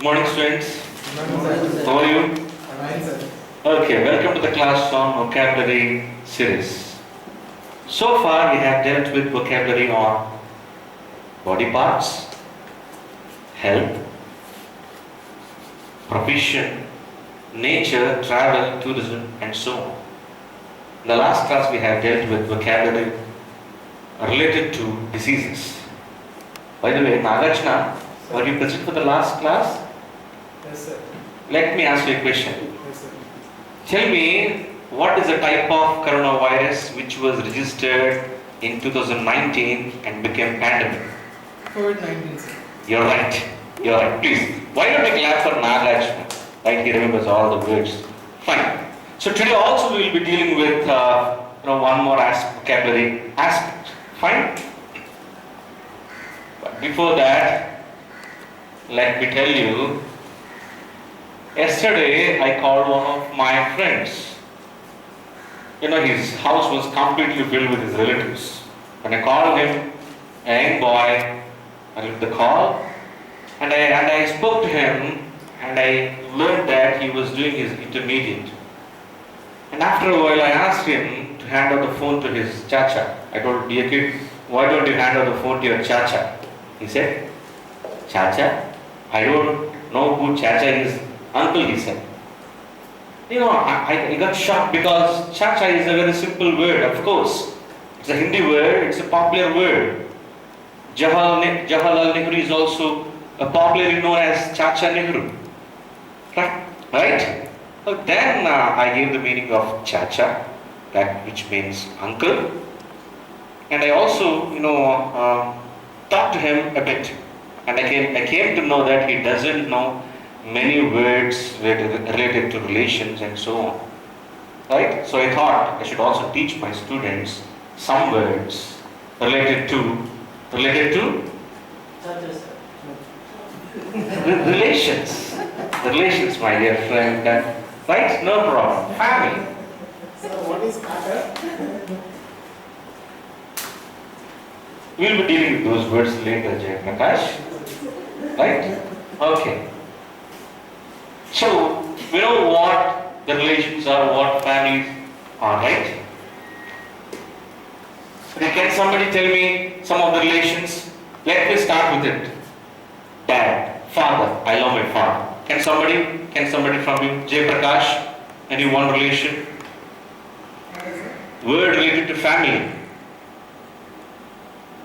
Morning students, Morning, sir. how are you? Fine, sir. Okay, welcome to the class on vocabulary series. So far we have dealt with vocabulary on body parts, health, profession, nature, travel, tourism and so on. In the last class we have dealt with vocabulary related to diseases. By the way, Nagarjuna, were you present for the last class? Yes, sir. Let me ask you a question. Yes, sir. Tell me, what is the type of coronavirus which was registered in 2019 and became pandemic? COVID-19, sir. You're right. You're right. Please, why don't we clap for Nagarjuna? Right, he remembers all the words. Fine. So today also we will be dealing with one more vocabulary aspect. Fine. But before that, let me tell you. Yesterday, I called one of my friends. His house was completely filled with his relatives. When I called him, a young boy, I took the call and I spoke to him and I learned that he was doing his intermediate. And after a while, I asked him to hand over the phone to his chacha. I told, dear kid, why don't you hand over the phone to your chacha? He said, Chacha? I don't know who chacha is. Uncle, he said. I got shocked because chacha is a very simple word, of course. It's a Hindi word, it's a popular word. Jawaharlal Nehru is also popularly known as Chacha Nehru. Right? So then I gave the meaning of chacha, that which means uncle. And I also, talked to him a bit. And I came to know that he doesn't know many words related to relations and so on. Right? So I thought I should also teach my students some words related to relations. Relations, my dear friend. Right? No problem. Family. So, what is matter? We'll be dealing with those words later, Jay Prakash. Right? Okay. So, we know what the relations are, what families are, right? Okay, can somebody tell me some of the relations? Let me start with it. Dad, father, I love my father. Can somebody from you? Jay Prakash, any one relation? Word related to family.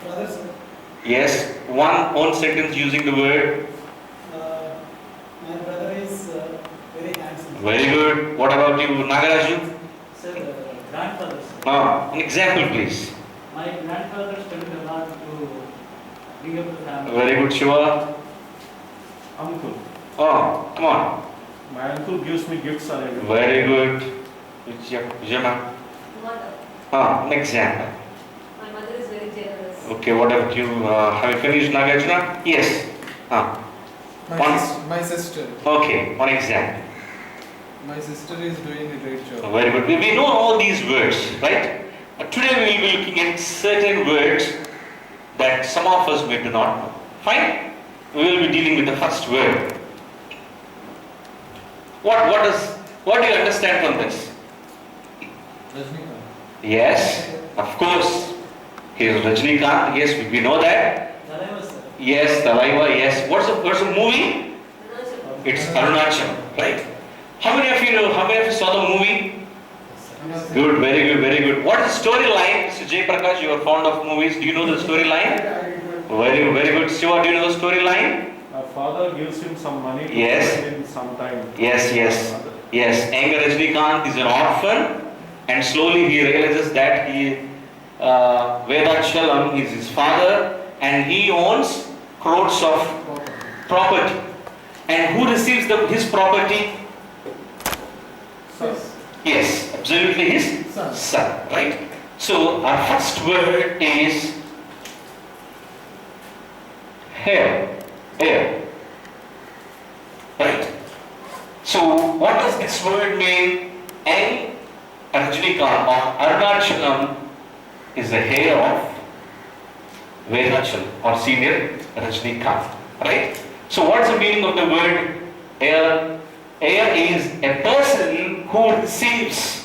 Brother, sir. Yes, one sentence using the word. My brother is very handsome. Very good. What about you, Nagaraju? Sir, grandfather. Sir. An example, please. My grandfather spent a lot to bring up the family. Very good, Shiva. Uncle. Oh, come on. My uncle gives me gifts on every Very good. Jema. Mother. An example. My mother is very generous. Okay, what about you? Have you finished, Nagarjuna? Yes. My sister. Okay, one example. My sister is doing a great job. Very good. We know all these words, right? But today we will be looking at certain words that some of us may do not know. Fine? We will be dealing with the first word. What do you understand from this? Rajnikant. Yes, of course. He is Rajnikant. Yes, we know that. Saraiva, sir. Yes, Talaiva. Yes. What's the movie? Arunachal. It's Arunachal, right? How many of you saw the movie? Good, very good, very good. What is the storyline? Mr. Jay Prakash, you are fond of movies. Do you know the storyline? Very, very good. Shiva, do you know the storyline? My father gives him some money to Yes. spend in some time. Yes. Younger Rajnikant is an orphan, and slowly he realizes that Vedachalam is his father, and he owns crores of property. And who receives his property? Son. Yes, absolutely his son, right? So our first word is hair. Right? So what does this word mean? N Rajnikant or Arunachalam is the hair of Vedachalam or senior Rajnikant. Right? So what's the meaning of the word heir? Heir is a person who receives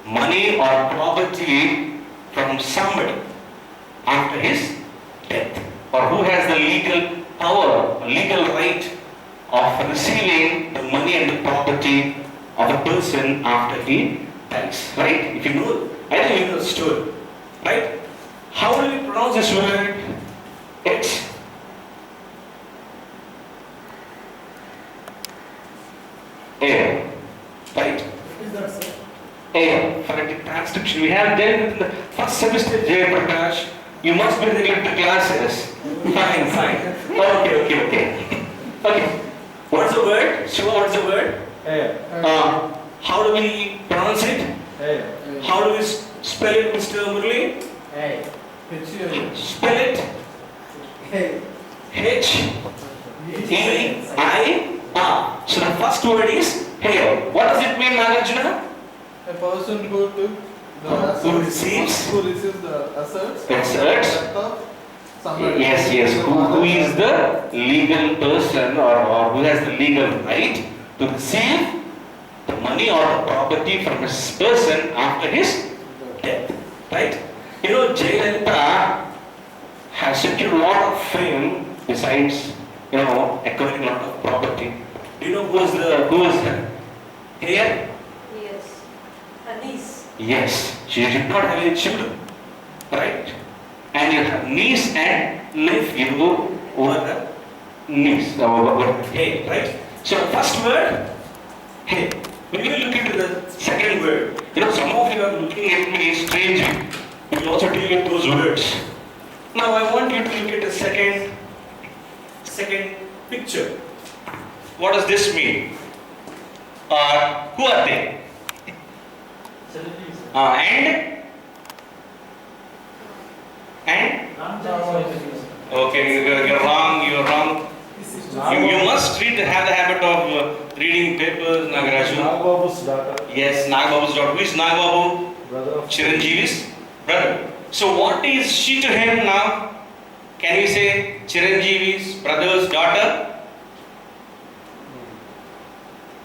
money or property from somebody after his death, or who has the legal power, legal right of receiving the money and the property of a person after he dies. Right? If you know, I think you know the story. Right? How do we pronounce this word? It's heir. Right? What is that, sir? Heir. Phonetic transcription. We have dealt with in the first semester, Jay Prakash. You must be in the classes. Fine, fine. Okay. Okay. What's the word? Shiva, what's the word? Air. How do we pronounce it? Air. How do we spell it, Mr. Murli? Hey. H-U-L. Spell it. Hey. H-E-I-R. So the first word is heir. What does it mean, Nagarjuna? A person who took the Who receives? who receives the assets. Assets. Death of somebody. Yes. Who is the legal person or who has the legal right to receive the money or the property from his person after his death. Right? You know, Jayalalitha has secured a lot of fame besides, acquiring a lot of property. Do you know who is her heir? Yes. Her niece. Yes, she did not have any children. Right? And her niece and nephew were the niece, were heir. Right? So the first word, heir. When you look into the second word, some of you are looking at me strangely. You will also deal with those words. Now I want you to look at the second picture. What does this mean? Who are they? Celebrities. And? Ramjas. Okay, you're wrong. You must have the habit of reading papers, Nagaraju. Nagbabu's daughter. Yes, Nagbabu's daughter. Who is Nagbabu? Brother of Chiranjeevi's brother. So what is she to him now? Can we say Chiranjeevi's brother's daughter?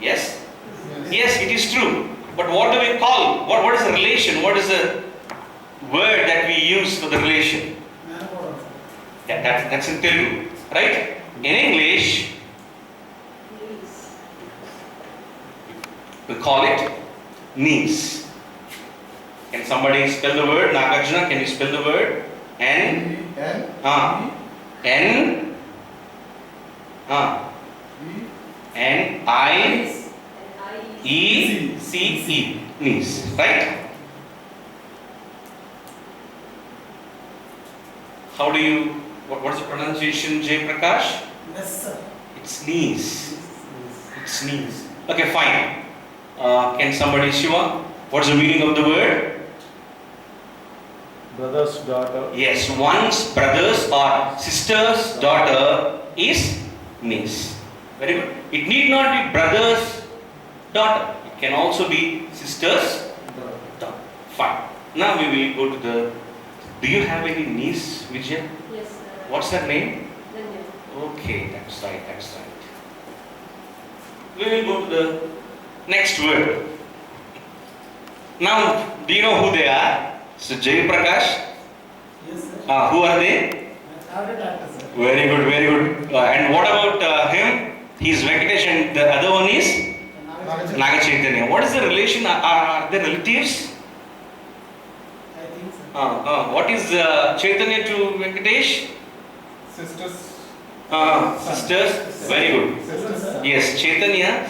Yes? Yes, it is true. But what do we call? What is the relation? What is the word that we use for the relation? That's in Telugu, right? In English, Niece. we call it niece. Can somebody spell the word? Nagarjuna, can you spell the word? N. N. N. I. E. C. E. Niece. Right? How do you, what's the pronunciation, Jay Prakash? Yes, sir. It's niece. It's niece. Okay, fine. Can somebody, Shiva, what's the meaning of the word? brother's daughter. Yes, one's brother's or sister's daughter is niece. Very good. It need not be brother's daughter. It can also be sister's daughter. Fine. Now we will go to the. Do you have any niece, Vijay? Yes, sir. What's her name? Danya. Okay, that's right. We will go to the next word. Now, do you know who they are? So, Jay Prakash. Yes, sir. Who are they? Favorite actor, sir. Very good. And what about him? He's Venkatesh and the other one is Naga Chaitanya. What is the relation? Are they relatives? I think so. What is Chaitanya to Venkatesh? Sisters. Sisters. Very good. Sisters, sir. Yes, Chaitanya.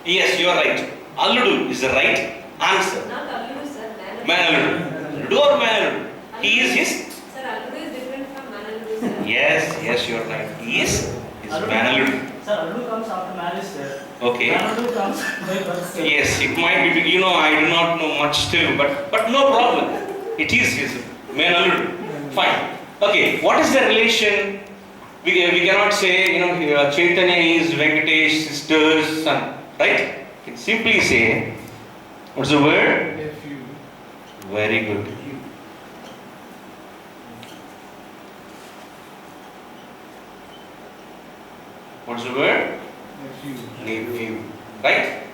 Yes, you are right. Alludu is the right answer. Not Alludu, sir. Manaludu. Alludu or Manaludu? He is his. Sir, Alludu is different from Manaludu, sir. Yes, you are right. He is Manaludu. Sir, Alludu comes after marriage, sir. Okay. Manaludu comes by birth, sir. Yes, it might be. I do not know much still, but no problem. It is his Manaludu. Fine. Okay. What is the relation? We cannot say Chaitanya is Venkatesh sister's son, right? We can simply say, what's the word? Nephew. Very good. What's the word? Nephew. Right?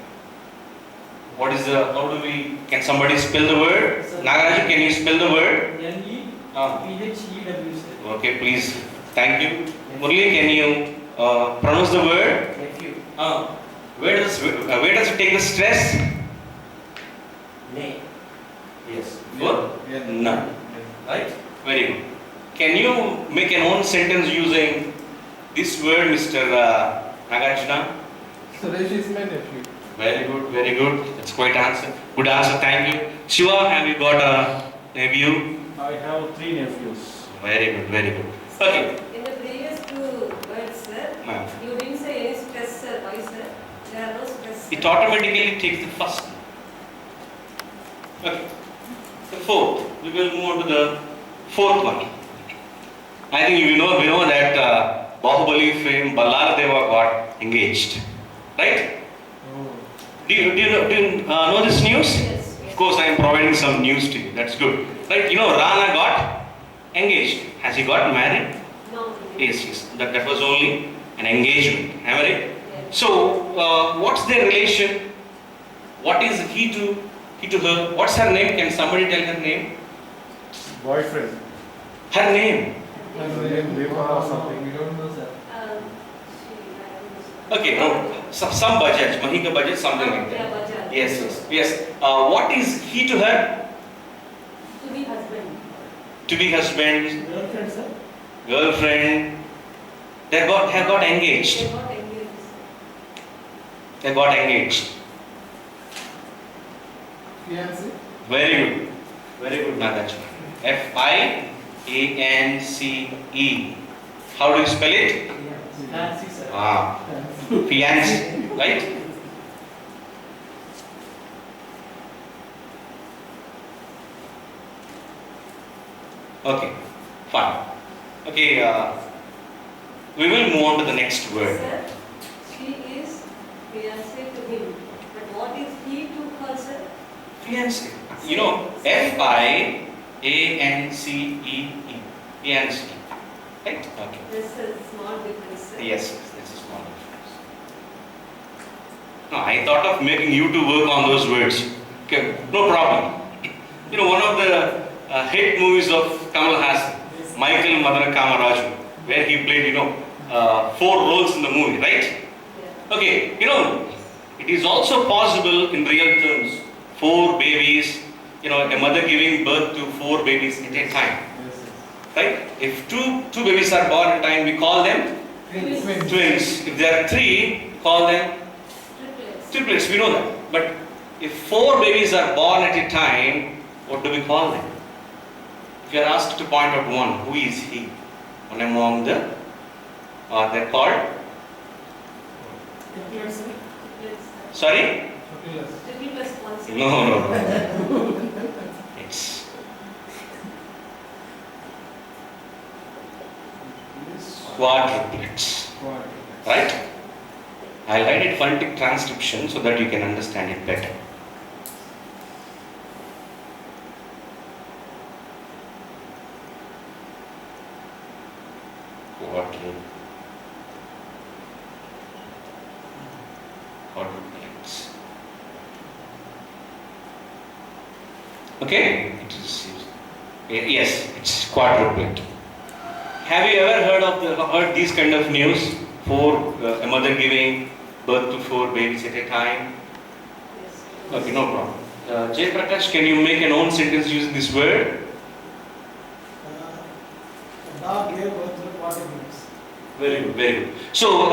What is the, how do we, can somebody spell the word? Sir. Nagaraju, can you spell the word? N-E-P-H-E-W, sir. Okay, please. Thank you. Murli, can you pronounce the word? Nephew. Where does it take the stress? Ne. Yes. What? Yeah. None. Right? Very good. Can you make an own sentence using this word, Mr. Nagarjuna? Suresh is my nephew. Very good, very good. That's quite answer. Good answer, thank you. Shiva, have you got a nephew? I have 3 nephews. Very good, very good. Okay. In the previous two words, sir, Ma'am. you didn't say any stress, sir. Why, sir? There are no stress. It automatically takes the first. Okay. The fourth. We will move on to the fourth one. I think we know that Bahubali fame Ballara got engaged. Right? Do you know this news? Yes. Of course, I am providing some news to you. That's good. Right? You know, Rana got engaged. Has he got married? No. Yes. That was only an engagement. Am I right? Yes. So, what's their relation? What is he to her? What's her name? Can somebody tell her name? Boyfriend. Her name. Viva or something. We don't know, sir. I don't know, sir. Okay, no. Some Bajaj, Mahika Bajaj, something like Yeah, that. Bajaj. Yes. What is he to her? To be husband. To be husband, Girlfriend, sir. girlfriend. They have got engaged. They got engaged. They got engaged. Fiancé. Very good, Nagaj. F-I-A-N-C-E. How do you spell it? Nancy, sir. Fiance, right? Okay, fine. Okay, we will move on to the next word. Sir, she is fiancé to him. But what is he to her, sir? Fiance. You know, F-I-A-N-C-E-E. Fiance. Right? Okay. This is small difference, sir. Yes, this is small difference. No, I thought of making you to work on those words. Okay, no problem. You know, one of the hit movies of Kamal Hassan, Michael Madana Kamaraju, where he played, 4 roles in the movie, right? Yeah. Okay, it is also possible in real terms, 4 babies, a mother giving birth to 4 babies at a time, right? If two babies are born at a time, we call them Twins. twins. If there are 3, call them Triplets. triplets, we know that. But if 4 babies are born at a time, what do we call them? If you are asked to point out one, who is he? One among the, they're called, Triplets, sir. Triplets, sir. sorry? Triplets once. No. It's quadruplets, right? I'll write it phonetic transcription so that you can understand it better. Quadruplets. Okay? It is, yes, it's quadruplet. Have you ever heard these kind of news? A mother giving birth to 4 babies at a time? Yes. Okay, no problem. Jay Prakash, can you make an own sentence using this word? A dog gave birth to 40 minutes. Very good. So,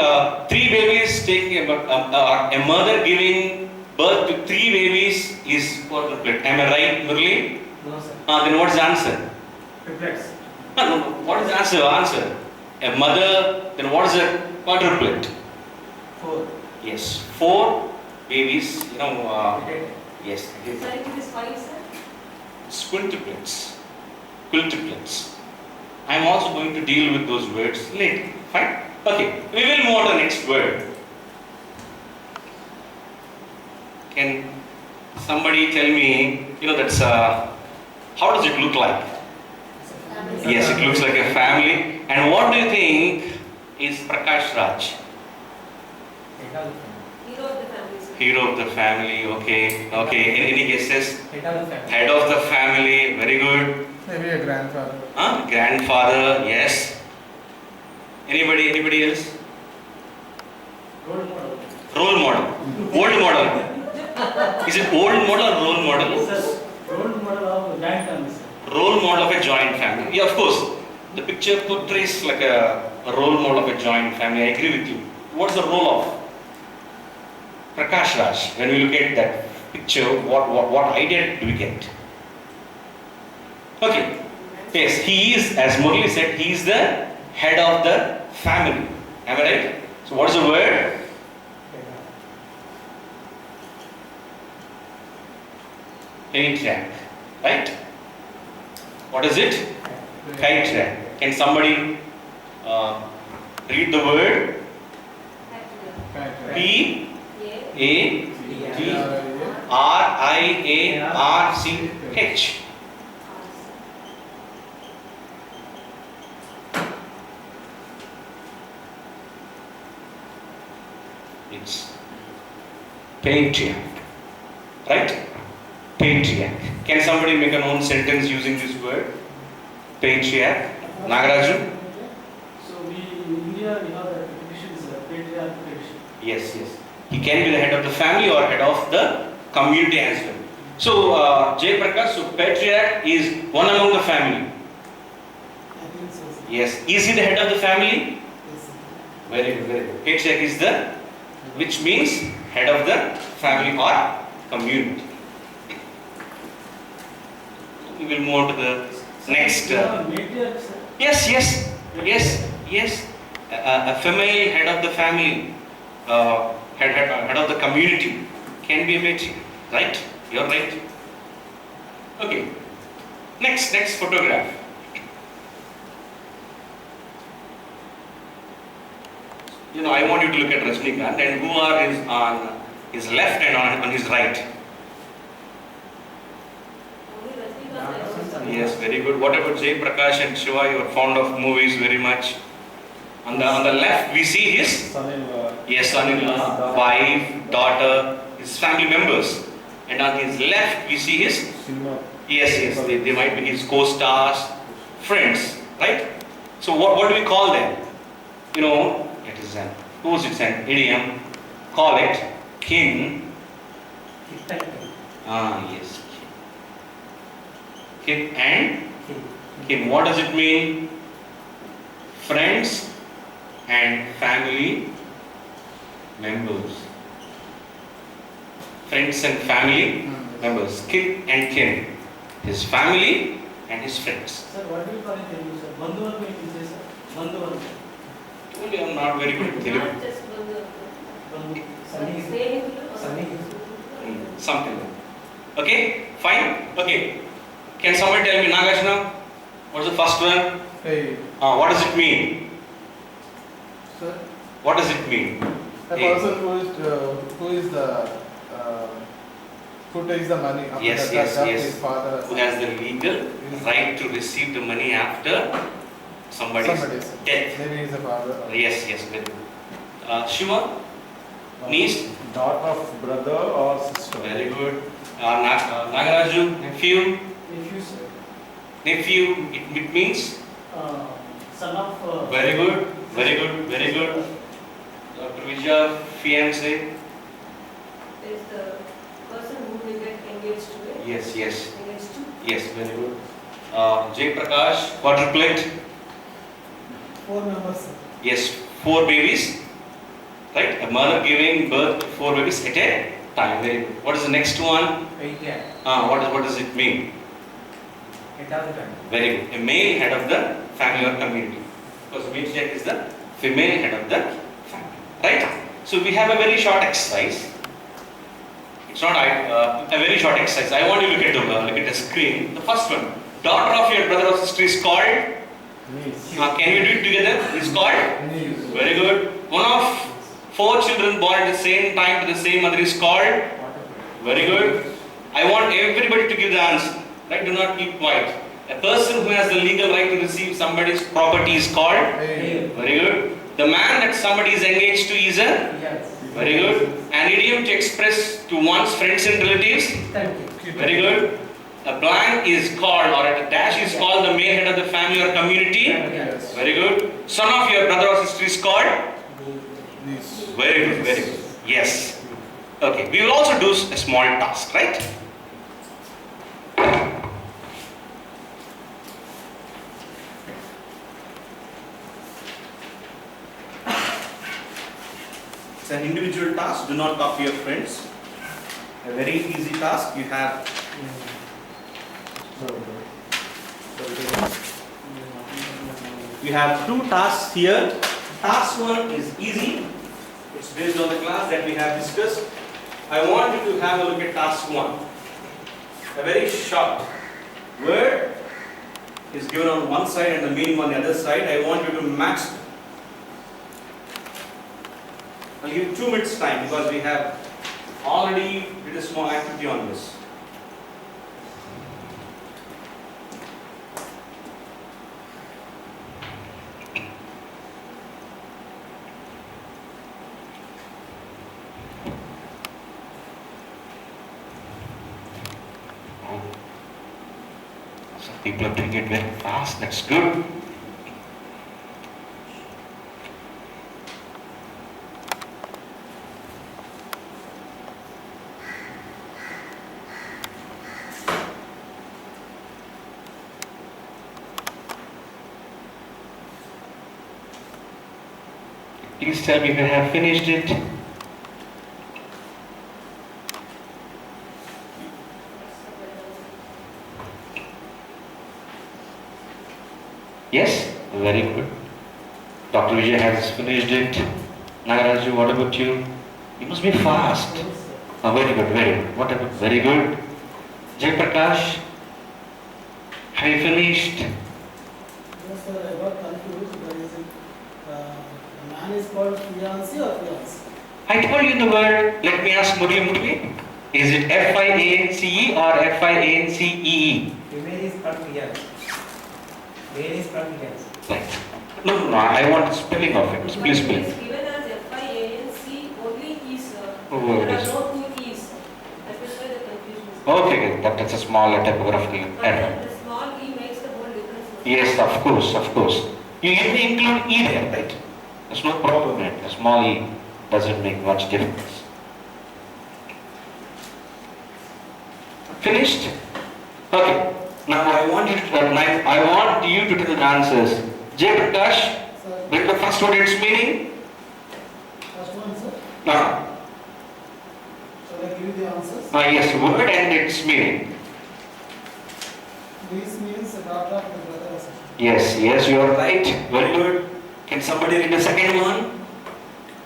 3 babies taking a mother giving birth to 3 babies is quadruplet. Am I right, Murli? No, sir. Then what's the answer? Triplets. No. What is the answer? Answer. A mother, then what is a quadruplet? 4. Yes, 4 babies, yes. Sir, it is 5, sir. Quintuplets. I am also going to deal with those words later. Fine? Okay, we will move on to the next word. Can somebody tell me, that's, how does it look like? Yes, it looks like a family. And what do you think is Prakash Raj? Hero of the family, sir. Hero of the family, okay. Okay, any guesses? Head of the family. Head of the family, very good. Maybe a grandfather. Huh? Grandfather, yes. Anybody else? Role model. Role model. Old model. Is it old model or role model? Sir, role model of joint family, sir. Role model of a joint family. Yeah, of course. The picture portrays like a role model of a joint family. I agree with you. What's the role of Prakash Raj? When we look at that picture, what idea do we get? Okay. Yes, he is, as Murli said, he is the head of the family. Am I right? So what is the word? Patriarch. Right? What is it? Patriarch. Can somebody read the word? P A T R I A R C H. It's patriarch. Right? Patriarch. Can somebody make an own sentence using this word? Patriarch. Nagaraju? So we in India we have a tradition, sir, patriarch tradition. Yes, yes. He can be the head of the family or head of the community as well. So, Jay Prakash, so patriarch is one among the family. I think so, sir. Yes. Is he the head of the family? Yes, sir. Very good, very good. Patriarch is the, which means head of the family or community. We will move on to the next. Matriarch, sir. Yes. A female head of the family, head of the community can be a matriarch, right? You're right. Okay. Next photograph. I want you to look at Rajnikant and who are on his left and on his right. Only Rajnikant, I Yes, very good. What about Jay Prakash and Shiva? You are fond of movies very much. On the left, we see his Son-in-law. son-in-law, wife, daughter, his family members. And on his left, we see his Cinema. yes, they might be his co-stars, friends, right? So what do we call them? It's an idiom. Call it kin. Yes. Kin and kin. What does it mean? Friends and family members. Friends and family members. Kin and kin. His family and his friends. Sir, what do you call it in English, sir? Bandhuvarga you say, sir? Bandhuvarga. Only I'm not very good at Telugu. Not just Bandhu. Bandhu. Something like that. Okay, fine. Okay. Can somebody tell me, Nagarjuna, what's the first one? Hey, What does it mean? sir. What does it mean? A Hey. person who takes the money after Yes, the yes, death of yes. his father. Who has the legal right to receive the money after somebody's Somebody's. death? Maybe he's a father. Yes, very good. Shiva, niece? Daughter of brother or sister. Very good. Nagaraju, nephew? Nephew, sir. Nephew, it means? Son of. Very good. Dr. Vijay, fiancé? Is the person who will get engaged to it. Yes. Engaged to. Yes, very good. Jay Prakash, quadruplet? 4 members, sir. Yes, 4 babies. Right? A mother giving birth to 4 babies at a time. Very good. What is the next one? What does it mean? Very good. A male head of the family or community. Because matriarch is the female head of the family. Right? So we have a very short exercise. It's not a very short exercise. I want you to look at the screen. The first one. Daughter of your brother or sister is called? Niece. Can we do it together? Is called? Very good. One of 4 children born at the same time to the same mother is called? Very good. I want everybody to give the answer. Right? Do not keep quiet. A person who has the legal right to receive somebody's property is called? Hey. Very good. The man that somebody is engaged to is a? Yes. Very good. An idiom to express to one's friends and relatives. Thank you. Very good. A blank is called or a dash is called the male head of the family or community. Yes. Very good. Son of your brother or sister is called. Niece. Very good. Very good. Yes. Okay. We will also do a small task, right? It's an individual task. Do not copy your friends. A very easy task. You have. You have two tasks here. Task 1 is easy. It's based on the class that we have discussed. I want you to have a look at task 1. A very short word is given on one side and the meaning on the other side. I want you to match. I'll give you 2 minutes time because we have already did a small activity on this. Some people are doing it very fast. That's good. Please tell me if you have finished it. Yes? Very good. Dr. Vijay has finished it. Nagaraju, what about you? You must be fast. Yes, sir. Oh, very good, very good. What about? Very good. Jay Prakash, have you finished? Yes, sir, I got confused. There is a man is called fiancé or fiancé? I told you the word. Let me ask Murli. Is it F-I-A-N-C-E or F-I-A-N-C-E-E? Female is called fiancé. Male is called fiancé. Right. No, I want the spelling of it. But Please it spell is it. given as F-I-A-N-C, only is. Oh, There it are is. no two E's. That is why the confusion is. Okay, that's a small typographical But error. then the small E makes the whole difference. Yes, of course, of course. You can include E there, right? There's no problem in it. A small E doesn't make much difference. Finished? Okay. Now I want you to tell the answers. Jay Prakash, Sir, with the first word its meaning? first one, sir. No. Shall I give you the answers? Yes, word and its meaning. This means a daughter of the brother or sister. Yes, you are right. Very good. Can somebody read the second one?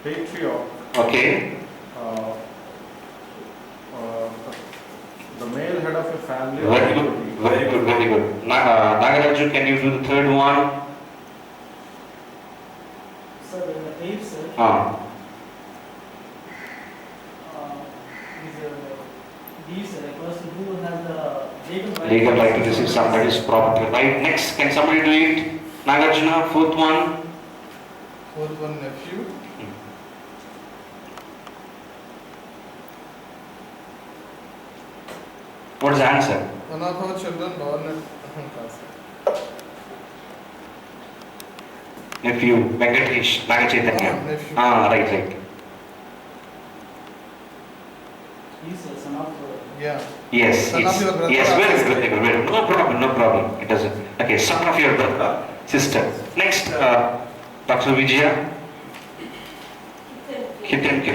Patriarch. Okay. Uh, the male head of a family. Very good. Very good. Very good. Nagaraju, can you do the third one? Sir, the ape, sir, Ah. is a person who has the Legal right to receive somebody's property. Right. Next, can somebody do it? Nagarjuna, fourth one. Fourth one, nephew. What is the answer? One of our children born at Nephew, Venkatesh, Nagachaitanya. nephew. Right. He's a son of Yeah. Yes, Son of your brother yes, or very sister. good, very good. No problem. It doesn't. Okay, son of your brother, sister. Next, Dr. Vijaya, Hit and kill,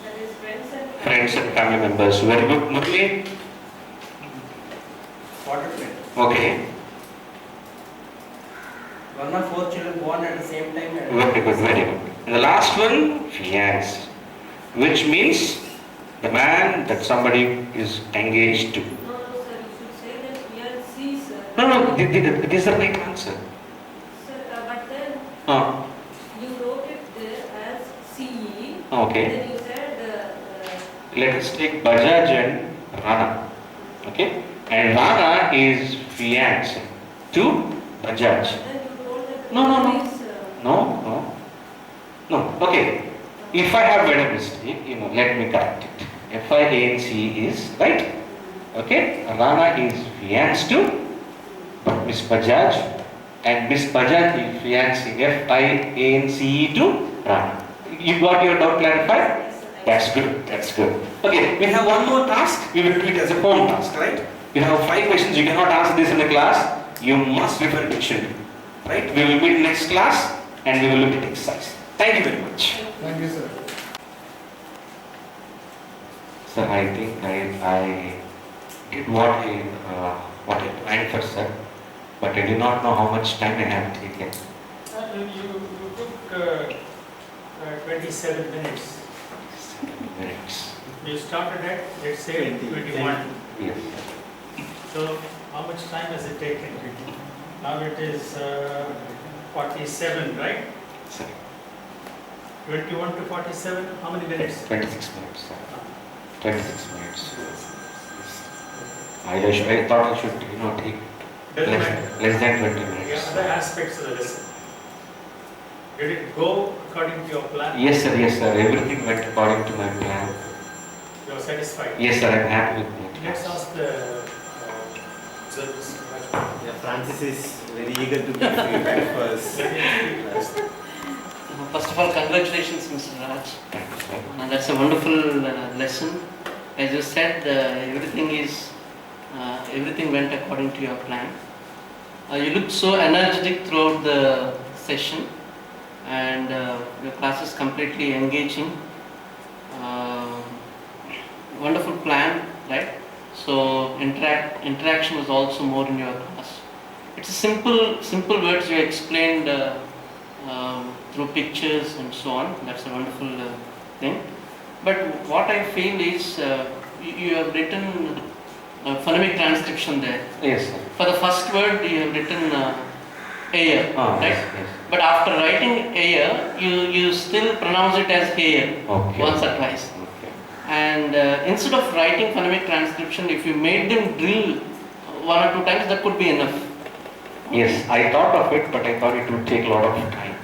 That is friends and family members. Very good. Murli? Water plant. Okay, One or four children born at the same time. very good. And the last one, fiance, which means the man that somebody is engaged to. No, sir, you should say that fiancé, sir. No, this is the right answer. Sir, but then Ah, you wrote it there as CE. okay. Then you said, Let us take Bajaj and Rana. Okay? And Rana is fiance to Bajaj. then you told that the No. is, No. Okay. if I have made a mistake, let me correct it. F-I-A-N-C is right. Okay, Rana is fianced to Miss Bajaj, and Miss Bajaj is fiancing F-I-A-N-C-E to Rana. You got your doubt clarified? Yes, sir. That's good, that's good. Okay, we have one more task. We will do it as a home task, right? You have 5 questions. You cannot answer this in the class. You must refer dictionary, right? We will meet next class and we will look at exercise. Thank you very much. Thank you, sir. Sir, I think I did what I planned for, sir, but I do not know how much time I have taken. You took 27 minutes. 7 minutes. You started at, let's say, 21. Yes. So how much time has it taken? Now it is 47, right? Sir, 21 to 47, how many minutes? 26 minutes, sir. 26 minutes. I thought I should, take Doesn't matter. less than 20 Yeah, minutes. other aspects of the lesson. Did it go according to your plan? Yes, sir. Yes, sir. Everything went according to my plan. You are satisfied? Yes, sir. I'm happy with my Let's class. ask the service. Yeah, Francis is very eager to give feedback first. First of all, congratulations, Mr. Raj. Thank you, sir. That's a wonderful lesson. As you said, everything went according to your plan. You looked so energetic throughout the session, and your class is completely engaging. Wonderful plan, right? So interaction was also more in your class. It's a simple words you explained through pictures and so on. That's a wonderful thing. But what I feel is you have written phonemic transcription there. Yes, sir. For the first word you have written air, Ah, right? yes. But after writing air, you still pronounce it as air Okay. once or twice. Okay. And instead of writing phonemic transcription, if you made them drill 1 or 2 times, that could be enough. Yes, I thought of it, but I thought it would take a lot of time.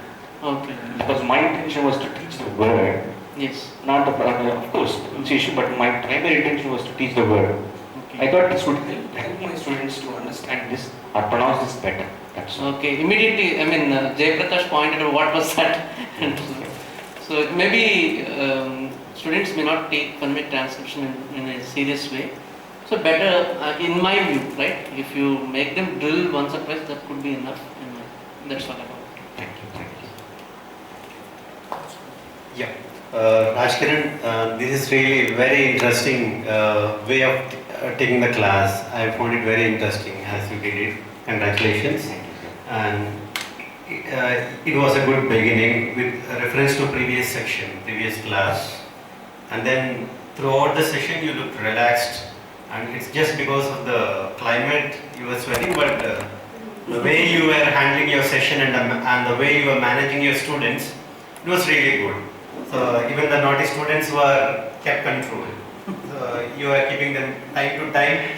Okay. Because my intention was to teach the word, Yes. not the, of course, pronunciation, but my primary intention was to teach the word. Okay. I thought this would help my students to understand this or pronounce this better. That's all. Okay. Immediately, Jayaprakash pointed out what was that. So maybe students may not take phonemic transcription in a serious way. So better, in my view, right? If you make them drill once or twice, that could be enough. And that's all about it. Thank you, thank you. Yeah. Raj Kiran, this is really a very interesting way of taking the class. I found it very interesting as you did it. Congratulations. Thank you, sir. And it was a good beginning with reference to previous class. And then throughout the session you looked relaxed. And it's just because of the climate you were sweating, but the way you were handling your session and the way you were managing your students, it was really good. So even the naughty students were kept control. So you were keeping them time to time.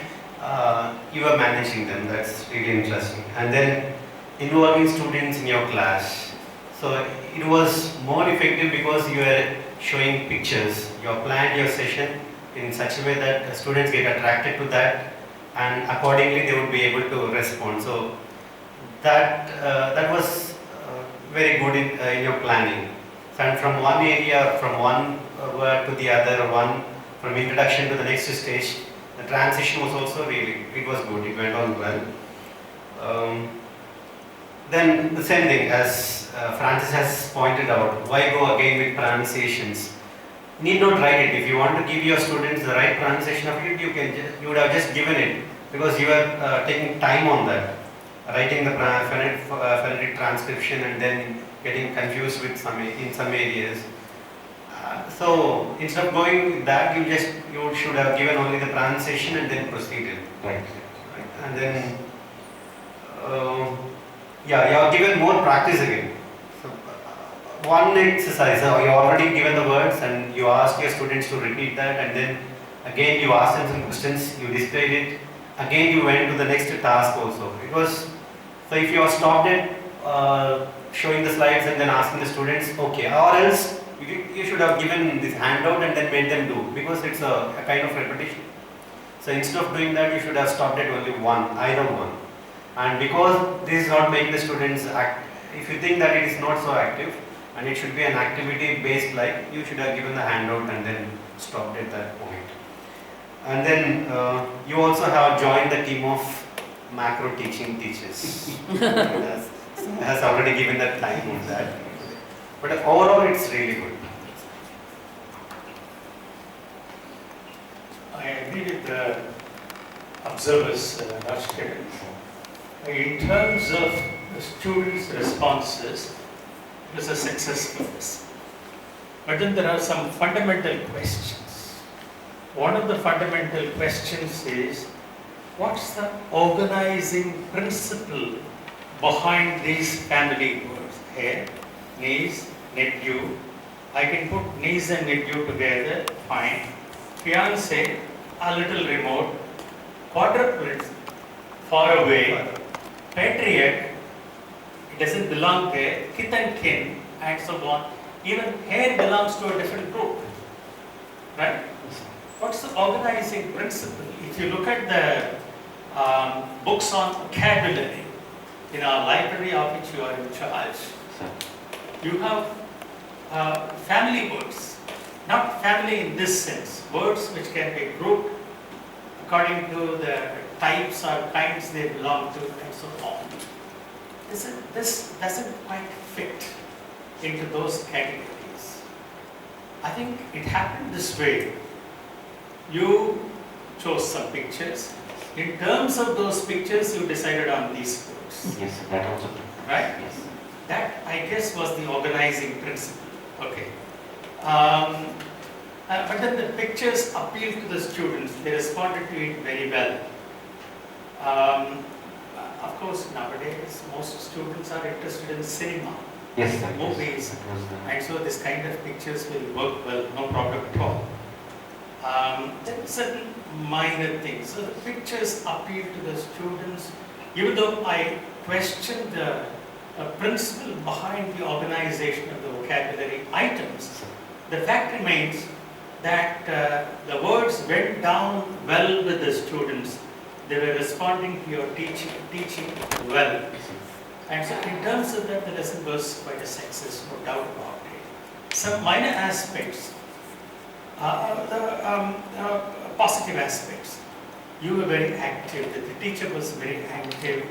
You were managing them. That's really interesting. And then involving students in your class. So it was more effective because you were showing pictures. You planned your session in such a way that the students get attracted to that, and accordingly they would be able to respond. So that was very good in your planning. And from one area, from one word to the other, from introduction to the next stage, the transition was also it was good. It went on well. Then the same thing as Francis has pointed out. Why go again with pronunciations? Need not write it. If you want to give your students the right pronunciation of it, you would have just given it, because you are taking time on that, writing the phonetic transcription and then getting confused with in some areas. So instead of going with that, you should have given only the pronunciation and then proceeded. Right. And then you have given more practice again. One exercise, you already given the words and you asked your students to repeat that, and then again you asked them some questions, you displayed it, again you went to the next task also. So if you have stopped it, showing the slides and then asking the students, okay, or else You should have given this handout and then made them do, because it's a kind of repetition. So instead of doing that, you should have stopped at only one, either one. And because this is not making the students act, if you think that it is not so active and it should be an activity based, like, you should have given the handout and then stopped at that point. And then you also have joined the team of macro teaching teachers. has already given that time of that. But overall, it's really good. I agree with the observers, Raj Kiran. In terms of the students' responses, it was a success for us. But then there are some fundamental questions. One of the fundamental questions is, what's the organizing principle behind these family words? Hair, niece, nephew. I can put niece and nephew together, fine. Fiancé, a little remote. Quadruplet, far away. Patriarch, it doesn't belong there. Kith and kin, and so on. Even hair belongs to a different group. Right? What's the organizing principle? If you look at the books on vocabulary in our library of which you are in charge, you have family words. Not family in this sense, words which can be grouped according to the types or kinds they belong to and so on. This doesn't quite fit into those categories. I think it happened this way. You chose some pictures. In terms of those pictures, you decided on these words. Yes, that also. Right? Yes. That, I guess, was the organizing principle. Okay. But then the pictures appealed to the students. They responded to it very well. Of course, nowadays, most students are interested in cinema, Yes, sir. movies, and so this kind of pictures will work well, no problem at all. There are certain minor things. So the pictures appeal to the students, even though I question the principle behind the organization of the vocabulary items. The fact remains that the words went down well with the students. They were responding to your teaching well. And so in terms of that, the lesson was quite a success, no doubt about it. Some minor aspects, positive aspects. You were very active, the teacher was very active,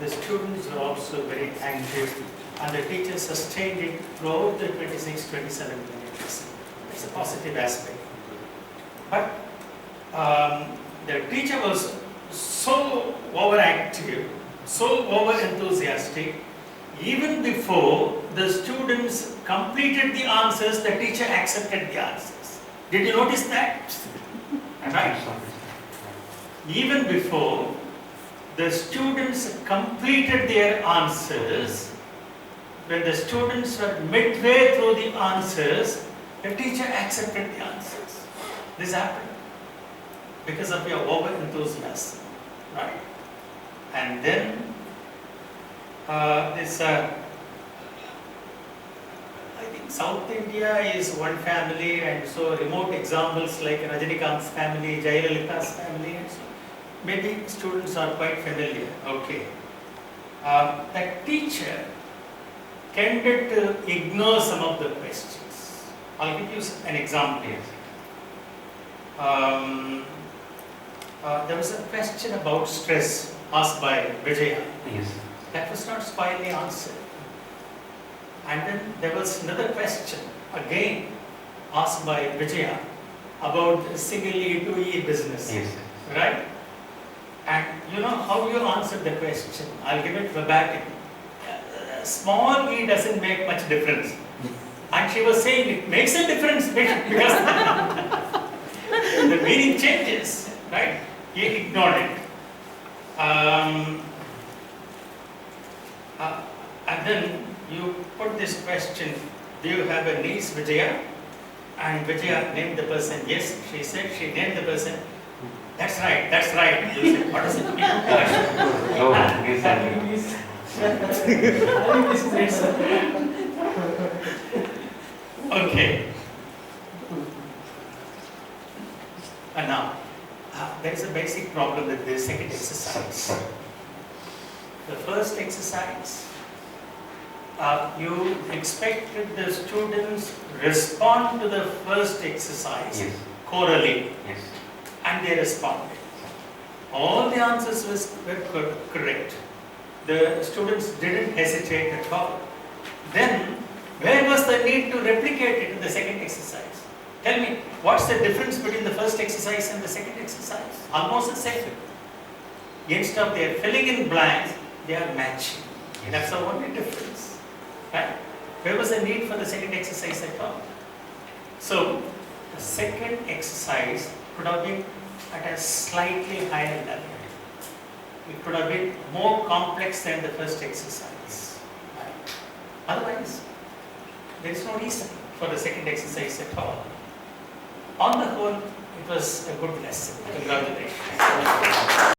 the students were also very active, and the teacher sustained it throughout the 26-27 minutes. It's a positive aspect. But the teacher was so overactive, so over-enthusiastic, even before the students completed the answers, the teacher accepted the answers. Did you notice that? Right? Even before the students completed their answers, when the students were midway through the answers, the teacher accepted the answers. This happened because of your over-enthusiasm, right? And then I think South India is one family, and so remote examples like Rajinikanth's family, Jayalalitha's family, and so maybe students are quite familiar. Okay. That teacher tended to ignore some of the questions. I'll give you an example. There was a question about stress asked by Vijaya. Yes. That was not squarely answered. And then there was another question, again asked by Vijaya, about the single E to E business. Yes. Right? And you know how you answered the question. I'll give it verbatim. Small e doesn't make much difference. And she was saying it makes a difference because the meaning changes. Right? He ignored it. And then you put this question, do you have a niece, Vijaya? And Vijaya named the person. Yes, she said she named the person. That's right, that's right. You said, what does it mean? Oh, yes, Okay. And now, there is a basic problem with the second exercise. The first exercise, you expected the students respond to the first exercise Yes. corally, Yes. and they responded. All the answers were correct. The students didn't hesitate at all. Then, where was the need to replicate it in the second exercise? Tell me, what's the difference between the first exercise and the second exercise? Almost the same. Instead of they are filling in blanks, they are matching. That's the only difference. Right? Where was the need for the second exercise at all? So, the second exercise could have been at a slightly higher level. It could have been more complex than the first exercise. Right? Otherwise, there is no reason for the second exercise at all. On the whole, it was a good lesson. Congratulations.